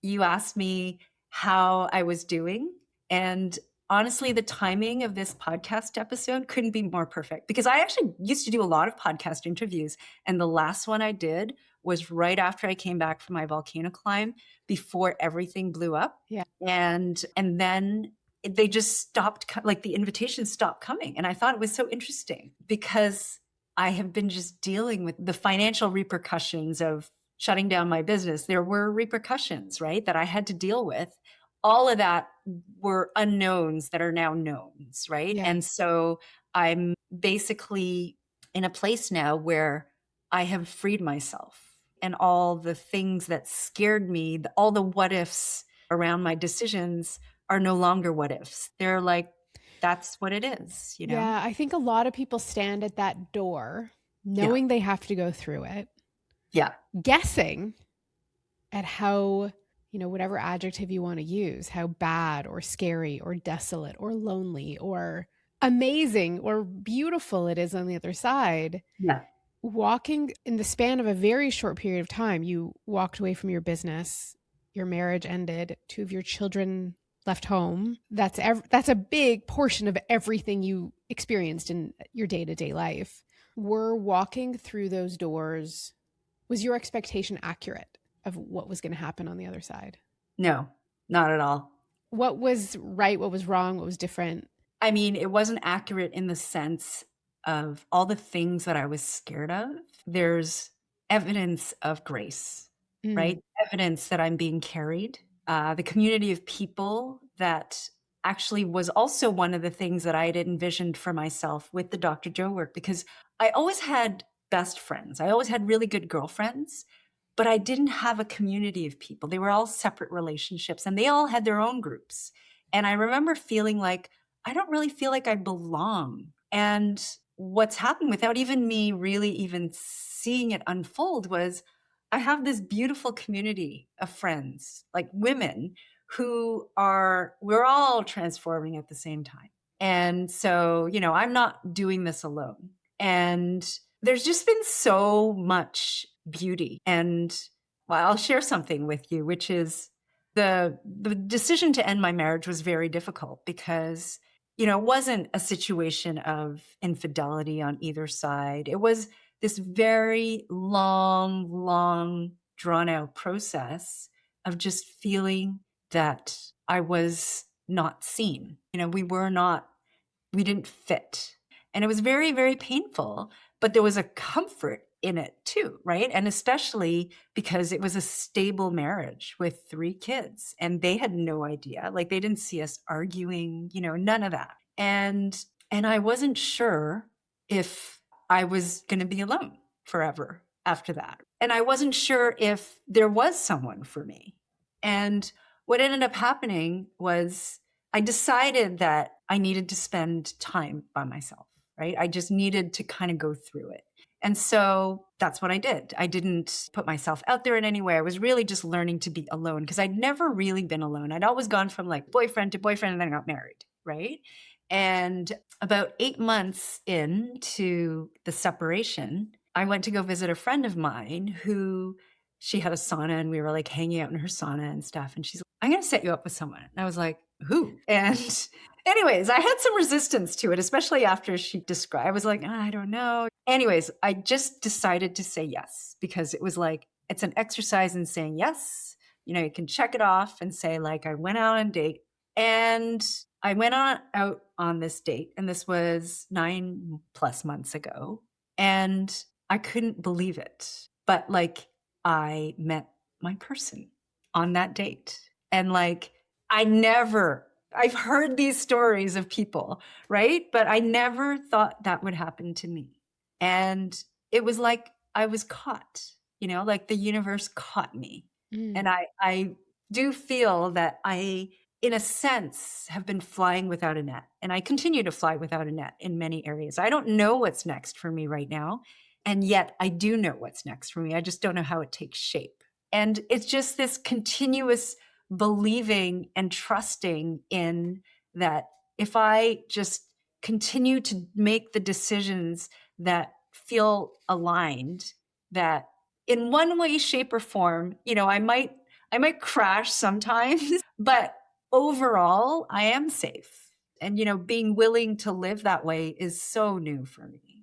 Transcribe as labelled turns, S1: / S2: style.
S1: You asked me how I was doing. And honestly, the timing of this podcast episode couldn't be more perfect because I actually used to do a lot of podcast interviews. And the last one I did was right after I came back from my volcano climb before everything blew up.
S2: Yeah.
S1: And then they just stopped, like the invitations stopped coming. And I thought it was so interesting because I have been just dealing with the financial repercussions of shutting down my business. There were repercussions, right, that I had to deal with. All of that were unknowns that are now knowns, right?
S2: Yeah.
S1: And so I'm basically in a place now where I have freed myself and all the things that scared me, all the what ifs around my decisions are no longer what ifs. They're like, that's what it is, you know?
S2: Yeah. I think a lot of people stand at that door
S1: Yeah.
S2: knowing they have to go through it,
S1: Yeah.
S2: guessing at how, whatever adjective you want to use, how bad or scary or desolate or lonely or amazing or beautiful it is on the other side.
S1: Yeah.
S2: Walking in the span of a very short period of time, you walked away from your business, your marriage ended, two of your children left home. That's a big portion of everything you experienced in your day-to-day life. Were walking through those doors, was your expectation accurate of what was going to happen on the other side?
S1: No, not at all.
S2: What was right? What was wrong? What was different?
S1: I mean, it wasn't accurate in the sense of all the things that I was scared of. There's evidence of grace,
S2: Mm,
S1: right? Evidence that I'm being carried. The community of people that actually was also one of the things that I had envisioned for myself with the Dr. Joe work, because I always had best friends. I always had really good girlfriends, but I didn't have a community of people. They were all separate relationships and they all had their own groups. And I remember feeling like, I don't really feel like I belong. And what's happened without even me really even seeing it unfold was I have this beautiful community of friends, like women we're all transforming at the same time. And so, I'm not doing this alone. And there's just been so much beauty. And well, I'll share something with you, which is the decision to end my marriage was very difficult because it wasn't a situation of infidelity on either side. It was this very long, drawn out process of just feeling that I was not seen. We didn't fit. And it was very, very painful, but there was a comfort in it too, right? And especially because it was a stable marriage with 3 kids and they had no idea. Like they didn't see us arguing, none of that. And I wasn't sure if I was going to be alone forever after that. And I wasn't sure if there was someone for me. And what ended up happening was I decided that I needed to spend time by myself, right? I just needed to kind of go through it. And so that's what I did. I didn't put myself out there in any way. I was really just learning to be alone because I'd never really been alone. I'd always gone from like boyfriend to boyfriend and then I got married, right? And about 8 months into the separation, I went to go visit a friend of mine who she had a sauna and we were like hanging out in her sauna and stuff. And she's like, I'm going to set you up with someone. And I was like, who? And anyways, I had some resistance to it, especially after she described, I was like, I don't know. Anyways, I just decided to say yes because it was like, it's an exercise in saying yes. You can check it off and say like, I went out on a date and I went out on this date and this was 9+ months ago and I couldn't believe it. But like, I met my person on that date. And like, I've heard these stories of people, right? But I never thought that would happen to me. And it was like I was caught, like the universe caught me.
S2: mm.
S1: And I do feel that I, in a sense, have been flying without a net. And I continue to fly without a net in many areas. I don't know what's next for me right now. And yet I do know what's next for me. I just don't know how it takes shape. And it's just this continuous believing and trusting in that if I just continue to make the decisions that feel aligned, that in one way, shape, or form, I might crash sometimes, but overall, I am safe. And, being willing to live that way is so new for me.